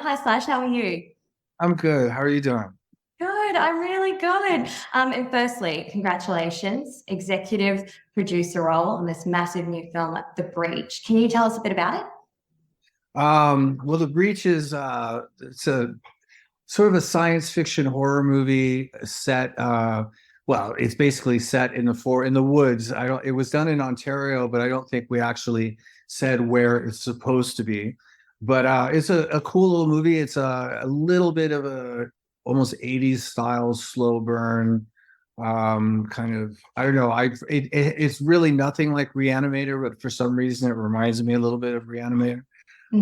Hi, Slash, how are you? I'm good. How are you doing? Good, I'm really good. And firstly, congratulations, executive producer role on this massive new film, The Breach. Can you tell us a bit about it? Well, The Breach is it's a sort of a science fiction horror movie set well, it's basically set in the woods. I don't It was done in Ontario, but I don't think we actually said where it's supposed to be. But it's a cool little movie. It's a little bit of a almost 80s style slow burn kind of. I don't know. It's really nothing like Reanimator, but for some reason it reminds me a little bit of Reanimator.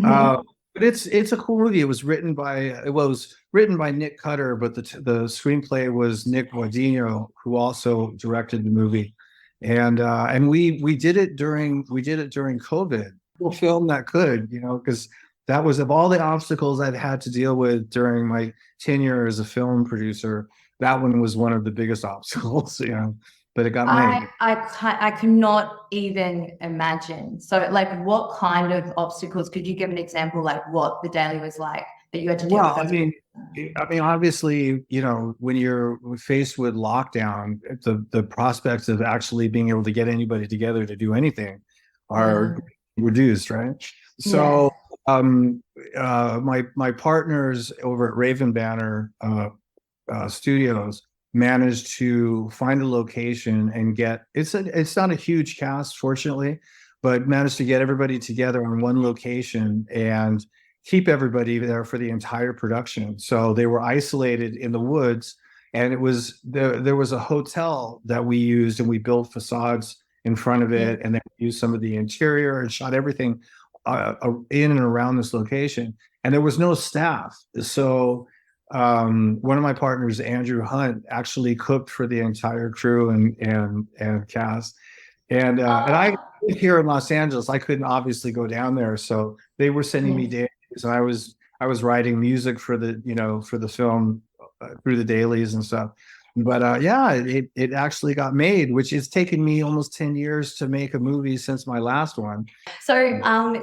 Uh, Hmm. but it's a cool movie. It was written by Nick Cutter, but the screenplay was Nick Guadagnino, who also directed the movie. And we did it during COVID. We'll film that could, because that was, of all the obstacles I've had to deal with during my tenure as a film producer, that one was one of the biggest obstacles, but it got made. I could not even imagine. So, like, what kind of obstacles could you give an example, like what the daily was like that you had to deal with Well, as obviously, when you're faced with lockdown, the prospects of actually being able to get anybody together to do anything are yeah, reduced, right? yeah. So, my partners over at Raven Banner Studios managed to find a location and it's not a huge cast, fortunately, but managed to get everybody together on one location and keep everybody there for the entire production. So they were isolated in the woods, and there was a hotel that we used, and we built facades in front of Yeah. it, and then used some of the interior and shot everything in and around this location. And there was no staff, so one of my partners, Andrew Hunt, actually cooked for the entire crew and cast. And I Oh, here in Los Angeles, I couldn't obviously go down there, so they were sending me yeah. dailies, and I was writing music for the film through the dailies and stuff. But yeah, it actually got made, which it's taken me almost 10 years to make a movie since my last one. So,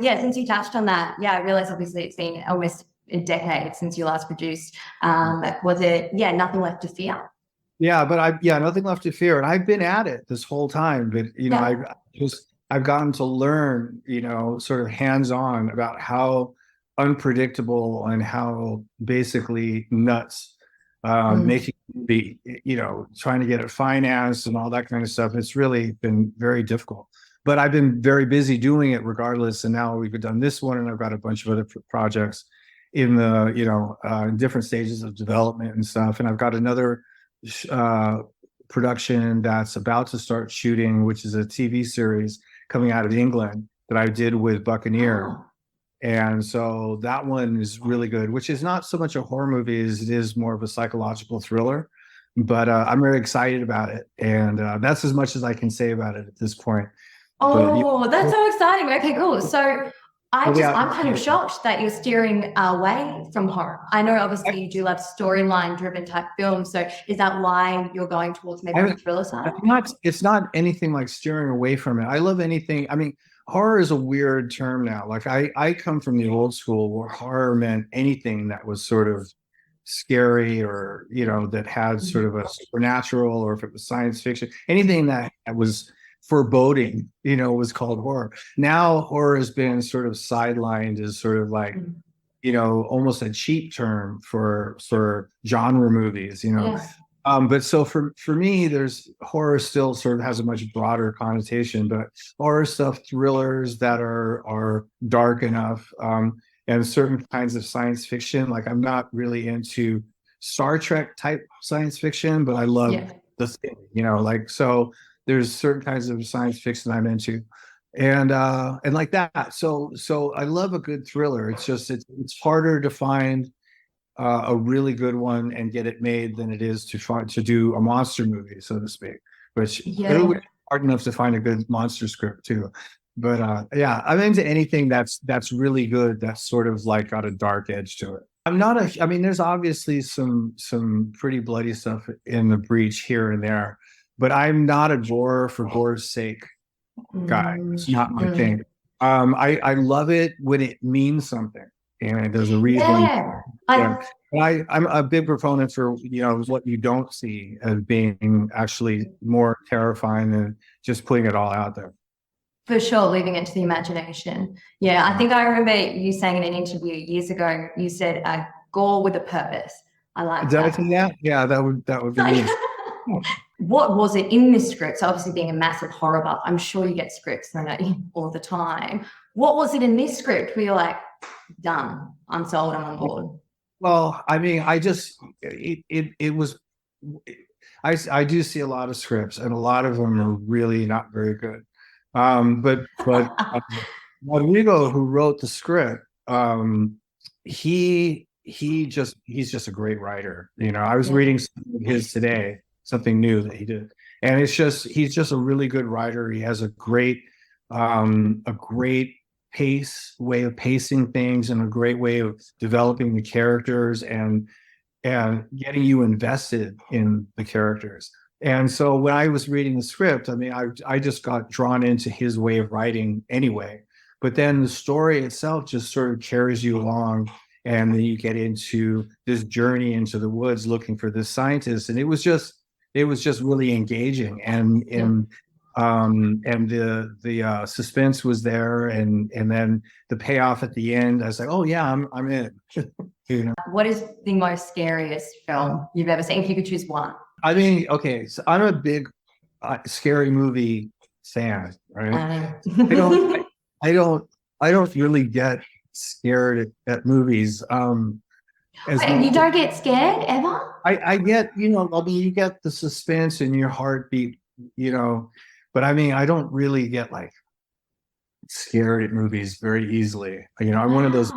yeah, since you touched on that, yeah, I realized obviously it's been almost a decade since you last produced. Was it, yeah, Nothing Left to Fear? Yeah, nothing left to fear. And I've been at it this whole time, but Yeah. I've gotten to learn, sort of hands-on about how unpredictable and how basically nuts Mm. making the, trying to get it financed and all that kind of stuff. It's really been very difficult. But I've been very busy doing it regardless. And now we've done this one, and I've got a bunch of other projects in the, different stages of development and stuff. And I've got another uh, production that's about to start shooting, which is a TV series coming out of England that I did with Buccaneer. Oh. And so that one is really good, which is not so much a horror movie as it is more of a psychological thriller. But I'm very excited about it. And that's as much as I can say about it at this point. But Oh, that's so exciting. Okay, cool. So yeah, I'm kind of shocked that you're steering away from horror. I know obviously you do love storyline driven type films. So is that why you're going towards maybe the I, thriller side? it's not anything like steering away from it. I love anything. I mean, horror is a weird term now. Like I come from the old school where horror meant anything that was sort of scary, or that had sort of a supernatural, or if it was science fiction, anything that was foreboding, was called horror. Now horror has been sort of sidelined as sort of like, Mm. almost a cheap term for genre movies, Yes. but so for me, there's horror still sort of has a much broader connotation, but horror stuff, thrillers that are dark enough, and certain kinds of science fiction. Like I'm not really into Star Trek type science fiction, but I love Yeah. the thing, like so. There's certain kinds of science fiction I'm into, and like that. So I love a good thriller. It's harder to find a really good one and get it made than it is to do a monster movie, so to speak. Which it would Yeah. be hard enough to find a good monster script too. But yeah, I'm into anything that's really good. That's sort of like got a dark edge to it. I'm not a. I mean, there's obviously some pretty bloody stuff in The Breach here and there, but I'm not a gore for gore's sake guy. Mm. It's not my Mm. thing. I love it when it means something. and there's a reason. Yeah. Yeah. I'm a big proponent for, what you don't see as being actually more terrifying than just putting it all out there. For sure, leaving it to the imagination. Yeah, I think I remember you saying in an interview years ago, you said gore with a purpose. I like Did I that. say that? Yeah, that would be me. What was it in this script? So obviously being a massive horror buff, I'm sure you get scripts thrown at you all the time. What was it in this script where you're like, done, I'm sold, I'm on board? Well, I mean, it was, I do see a lot of scripts, and a lot of them are really not very good. But Rodrigo, who wrote the script, he's just a great writer. I was reading something of his today, something new that he did, and he's just a really good writer. He has a great way of pacing things, and a great way of developing the characters and getting you invested in the characters. And so when I was reading the script, I mean, I just got drawn into his way of writing anyway. But then the story itself just sort of carries you along, and then you get into this journey into the woods looking for this scientist, and it was just really engaging, and the suspense was there, and then the payoff at the end. I was like, oh yeah, I'm in. What is the most scariest film you've ever seen? If you could choose one. I mean, okay, so I'm a big scary movie fan, right? I don't really get scared at movies. Wait, you don't get scared ever? I get, I mean, you get the suspense in your heartbeat, but I mean, I don't really get like scared at movies very easily. I'm one of those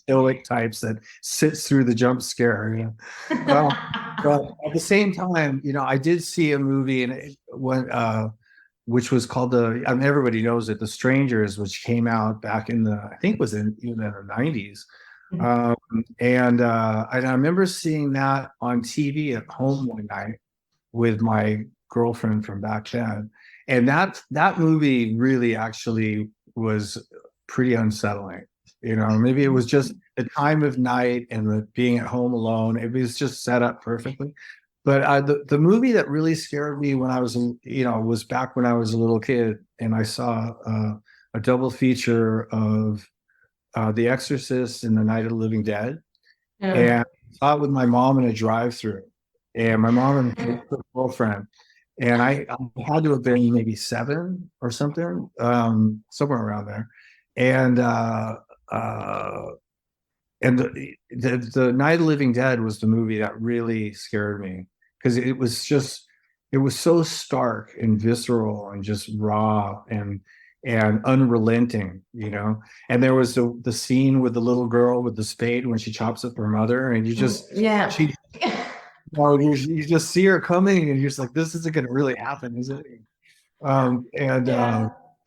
stoic types that sits through the jump scare. But at the same time, I did see a movie which was called everybody knows it, The Strangers, which came out back in I think it was in the 90s. And I remember seeing that on TV at home one night with my girlfriend from back then. And that movie really actually was pretty unsettling. Maybe it was just the time of night and the being at home alone. It was just set up perfectly. But the movie that really scared me when I was, was back when I was a little kid, and I saw a double feature of The Exorcist and The Night of the Living Dead. And I saw it with my mom in a drive-through, and my mom and her girlfriend. And I had to have been maybe 7 or something, somewhere around there. And the Night of the Living Dead was the movie that really scared me, because it was so stark and visceral and just raw and unrelenting, And there was the scene with the little girl with the spade when she chops up her mother, and you just you just see her coming, and you're just like, this isn't going to really happen, is it?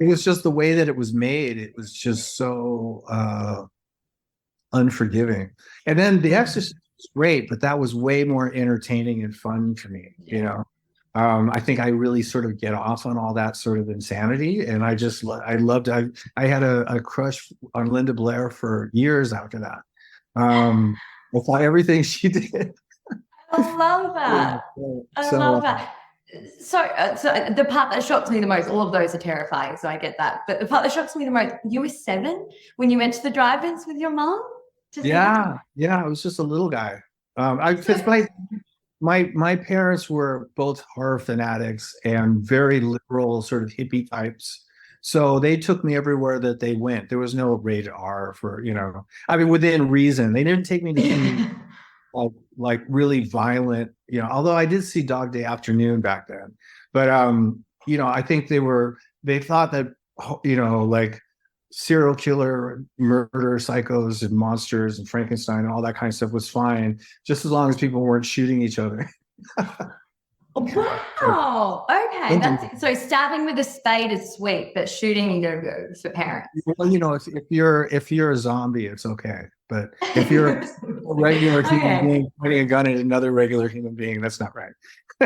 It was just the way that it was made. It was just so unforgiving. And then The Exorcist was great, but that was way more entertaining and fun for me. I think I really sort of get off on all that sort of insanity, and I had a crush on Linda Blair for years after that. I thought everything she did. I love that. I love that. So the part that shocks me the most, all of those are terrifying, so I get that. But the part that shocks me the most, you were 7 when you went to the drive-ins with your mom? Yeah, I was just a little guy. My parents were both horror fanatics and very liberal, sort of hippie types. So they took me everywhere that they went. There was no rated R for, I mean, within reason. They didn't take me to any like really violent, although I did see Dog Day Afternoon back then. But I think they thought that, like serial killer, murder, psychos, and monsters, and Frankenstein, and all that kind of stuff was fine, just as long as people weren't shooting each other. Wow. Okay. So stabbing with a spade is sweet, but shooting for parents. Well, if you're a zombie, it's okay. But if you're a regular human being pointing a gun at another regular human being, that's not right.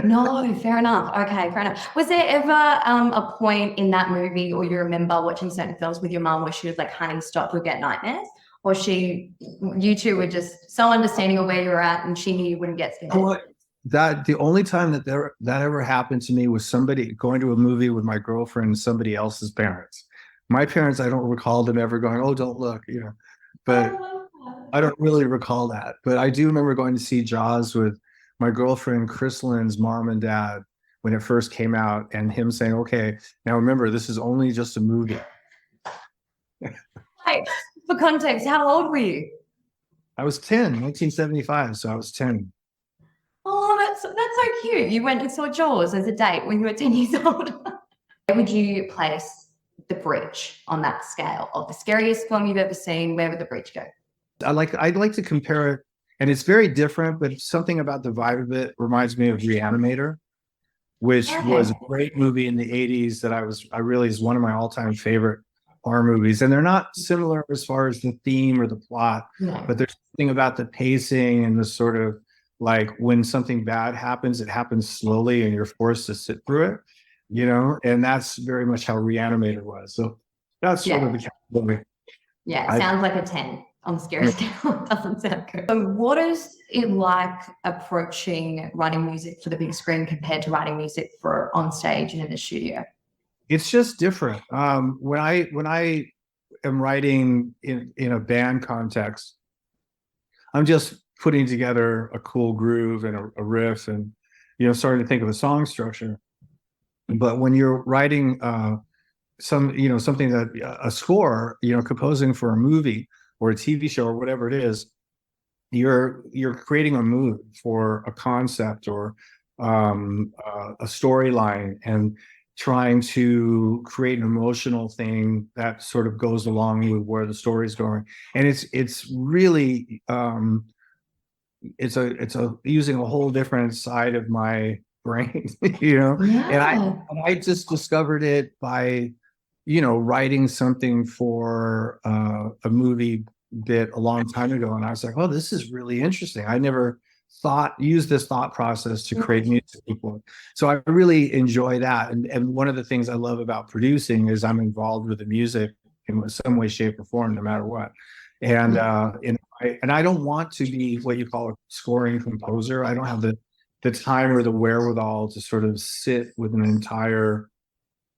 No, fair enough. Okay, fair enough. Was there ever a point in that movie, or you remember watching certain films with your mom where she was like, honey, stop, you'll get nightmares? or you two were just so understanding of where you were at, and she knew you wouldn't get scared? That the only time that that ever happened to me was somebody going to a movie with my girlfriend and somebody else's parents. My parents, I don't recall them ever going, "Oh, don't look," but I don't really recall that. But I do remember going to see Jaws with my girlfriend Chris Lynn's mom and dad when it first came out, and him saying, "Okay, now remember, this is only just a movie." Hey, for context, how old were you? I was 10, 1975, so I was 10. Oh, that's so cute. You went and saw Jaws as a date when you were 10 years old. Where would you place The Bridge on that scale of the scariest film you've ever seen? Where would The Bridge go? I'd like to compare it, and it's very different, but something about the vibe of it reminds me of Reanimator, which was a great movie in the 80s that I really is one of my all-time favorite horror movies. And they're not similar as far as the theme or the plot, but there's something about the pacing and the sort of like when something bad happens, it happens slowly and you're forced to sit through it, and that's very much how Reanimator was. So that's sort of the category. Yeah, it sounds like a 10 on the scary scale. Doesn't sound good. So what is it like approaching writing music for the big screen compared to writing music for on stage and in the studio? It's just different. When I am writing in a band context, I'm just putting together a cool groove and a riff and, starting to think of a song structure. But when you're writing something that a score, composing for a movie or a TV show or whatever it is, you're creating a mood for a concept or a storyline and trying to create an emotional thing that sort of goes along with where the story's going. And it's really it's using a whole different side of my brain, and I just discovered it by writing something for a movie bit a long time ago, and I was like, oh, this is really interesting. I never use this thought process to create music before. So I really enjoy that. And one of the things I love about producing is I'm involved with the music in some way, shape, or form, no matter what. And I don't want to be what you call a scoring composer. I don't have the time or the wherewithal to sort of sit with an entire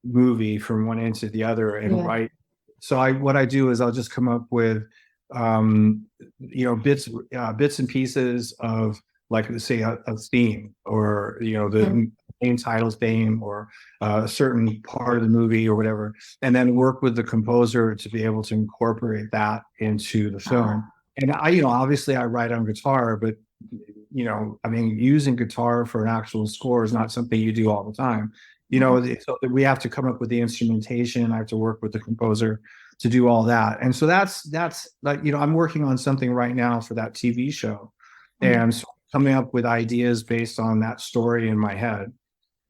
movie from one end to the other and write. So what I do is I'll just come up with bits and pieces of, like, say a theme or the main title theme or a certain part of the movie or whatever, and then work with the composer to be able to incorporate that into the film. And obviously I write on guitar, but using guitar for an actual score is not something you do all the time. So we have to come up with the instrumentation. I have to work with the composer to do all that. And so that's like, I'm working on something right now for that TV show. And so coming up with ideas based on that story in my head.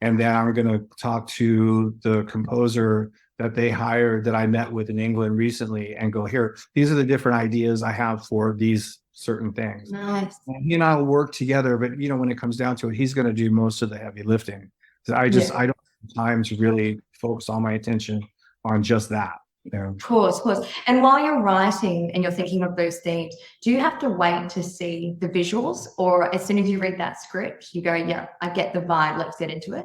And then I'm going to talk to the composer that they hired that I met with in England recently and go, here, these are the different ideas I have for these certain things. Nice. And he and I will work together, but when it comes down to it, he's going to do most of the heavy lifting. So I don't have time to really focus all my attention on just that. Of course. And while you're writing and you're thinking of those themes, do you have to wait to see the visuals, or as soon as you read that script, you go, yeah, I get the vibe, let's get into it?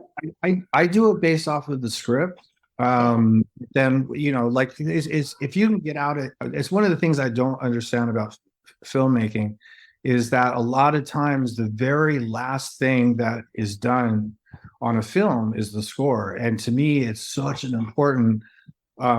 I do it based off of the script. Then, like, if you can get out it, it's one of the things I don't understand about filmmaking is that a lot of times the very last thing that is done on a film is the score. And to me, it's such an important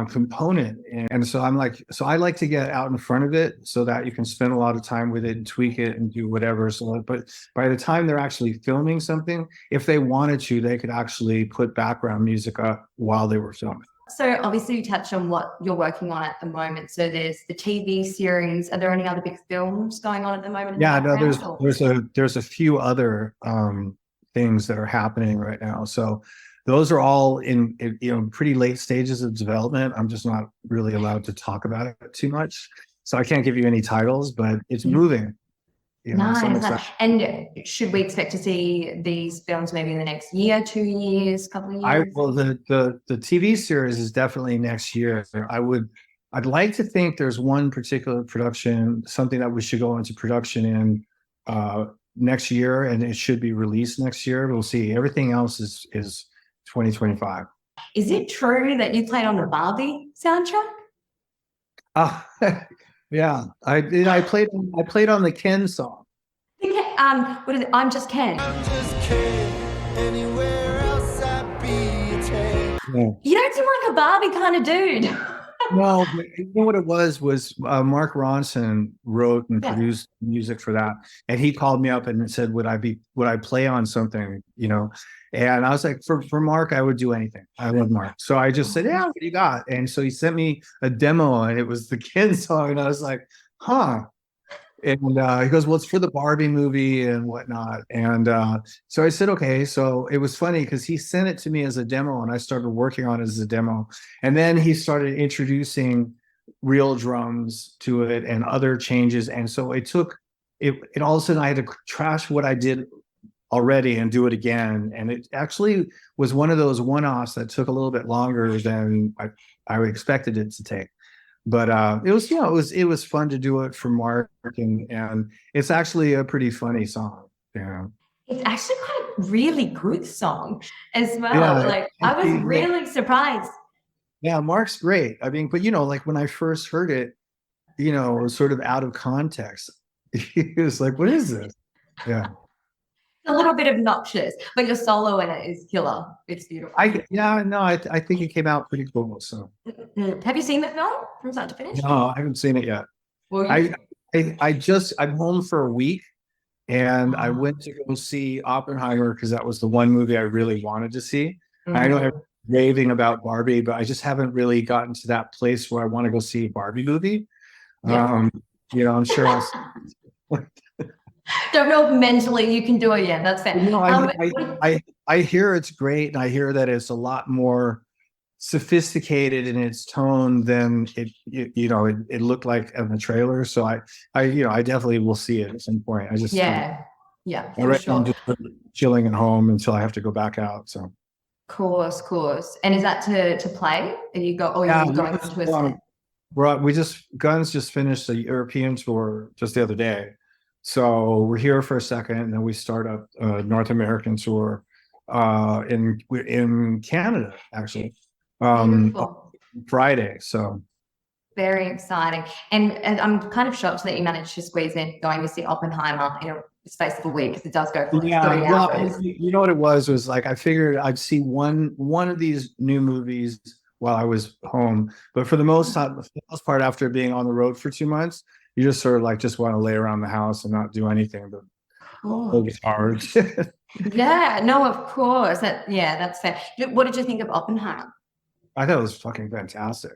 component. And so I like to get out in front of it so that you can spend a lot of time with it and tweak it and do whatever. So, but by the time they're actually filming something, if they wanted to, they could actually put background music up while they were filming. So obviously you touched on what you're working on at the moment. So there's the TV series. Are there any other big films going on at the moment? Yeah, no, there's a few other things that are happening right now. So those are all in pretty late stages of development. I'm just not really allowed to talk about it too much. So I can't give you any titles, but it's moving. Nice. And should we expect to see these films maybe in the next year, 2 years, couple of years? Well, the TV series is definitely next year. I'd like to think there's one particular production, something that we should go into production in next year, and it should be released next year. We'll see. Everything else is 2025. Is it true that you played on the Barbie soundtrack? Ah, yeah, I did. I played on the Ken song. What is it? I'm just Ken. I'm just Ken. Anywhere else I be Ken. Yeah. You don't seem like a Barbie kind of dude. No, but you know what it was Mark Ronson wrote and produced music for that, and he called me up and said, would I play on something, you know? And I was like, for Mark, I would do anything. I love Mark. So I just said, yeah, what do you got? And so he sent me a demo, and it was the Ken song, and I was like, huh. And he goes, well, it's for the Barbie movie and whatnot. And so I said, okay. So it was funny because he sent it to me as a demo, and I started working on it as a demo. And then he started introducing real drums to it and other changes. And so it all of a sudden I had to trash what I did already and do it again. And it actually was one of those one-offs that took a little bit longer than I expected it to take. But it was, you know, it was fun to do it for Mark, and it's actually a pretty funny song. Yeah, It's actually quite a really good song as well. Yeah, Like I was really surprised. yeah, Mark's great. I mean, but you know, like when I first heard it, you know, it was sort of out of context. He was like, "What is this?" Yeah, A little bit obnoxious, but your solo in it is killer. It's beautiful. I think it came out pretty cool. So Have you seen the film from start to finish? no, I haven't seen it yet. Well, I'm home for a week, and I went to go see Oppenheimer because that was the one movie I really wanted to see. I know I'm raving about Barbie, but I just haven't really gotten to that place where I want to go see a Barbie movie. Yeah. You know, I'm sure don't know if mentally you can do it yet. That's fair. you know, I hear it's great, and I hear that it's a lot more sophisticated in its tone than it looked like in the trailer. So I definitely will see it at some point. I just yeah, I'm sure. just chilling at home until I have to go back out. So Course. And is that to play? Are you going to a set? Guns just finished the European tour just the other day. So we're here for a second, and then we start up a North American tour in Canada, actually, Friday. So very exciting. And I'm kind of shocked that you managed to squeeze in going to see Oppenheimer in a space of a week, because it does go for 3 hours. You know what it was like I figured I'd see one of these new movies while I was home, but for the most part, after being on the road for 2 months, you just sort of like just want to lay around the house and not do anything but focus hard. Yeah, no, of course. That's fair. What did you think of Oppenheimer? I thought it was fucking fantastic.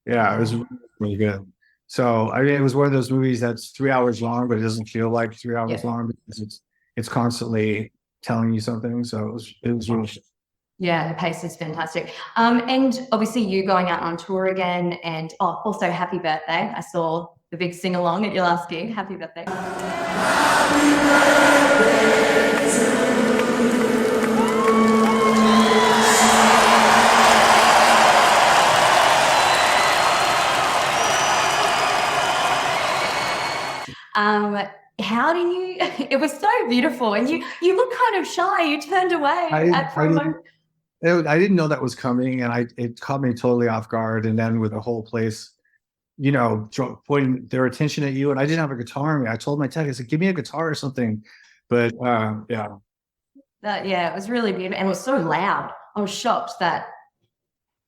Yeah, it was really good. So I mean, it was one of those movies that's 3 hours long, but it doesn't feel like 3 hours long because it's constantly telling you something. So it was really good. Yeah, the pace is fantastic. And obviously you going out on tour again, and also happy birthday. I saw the big sing along at your last gig. Happy birthday. Happy birthday to how do you, it was so beautiful, and you look kind of shy. You turned away at promo. I didn't know that was coming, and it caught me totally off guard. And then with the whole place, you know, pointing their attention at you, and I didn't have a guitar in me. I told my tech, I said, give me a guitar or something. But yeah. It was really beautiful, and it was so loud. I was shocked that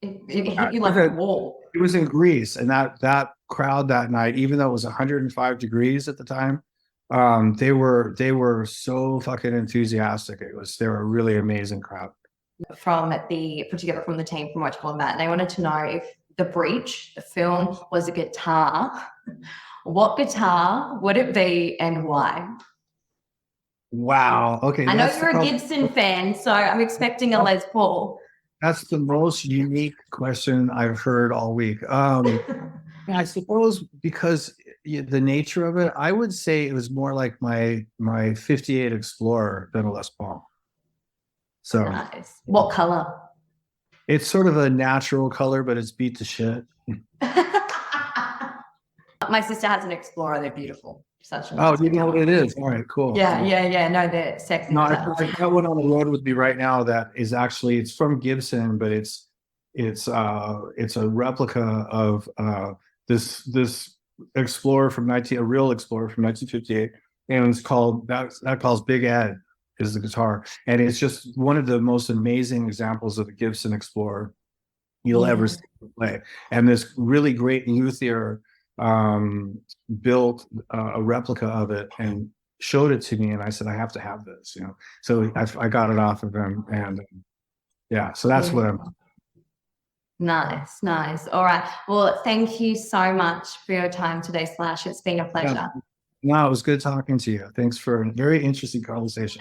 it hit you like a wall. It was in Greece, and that crowd that night, even though it was 105 degrees at the time, they were so fucking enthusiastic. They were a really amazing crowd. Put together from the team from Watch Combat, and they wanted to know if The Breach, the film, was a guitar. What guitar would it be, and why? Wow. Okay. I know you're a Gibson fan, so I'm expecting a Les Paul. That's the most unique question I've heard all week. I suppose because the nature of it, I would say it was more like my 58 Explorer than a Les Paul. So nice. What color? It's sort of a natural color, but it's beat to shit. My sister has an Explorer. They're beautiful. Such a Oh, nice you know car. what it is? All right, cool. Yeah. No, they're sexy. No, as I've hell. got one on the road with me right now that is actually, it's from Gibson, but it's a replica of this Explorer from a real Explorer from 1958, and it's called that calls Big Ed is the guitar, and it's just one of the most amazing examples of the Gibson Explorer you'll ever see play. And this really great luthier built a replica of it and showed it to me, and I said, I have to have this, you know. So I got it off of him, and yeah, so that's what I'm. Nice. All right. Well, thank you so much for your time today, Slash. It's been a pleasure. No, it was good talking to you. Thanks for a very interesting conversation.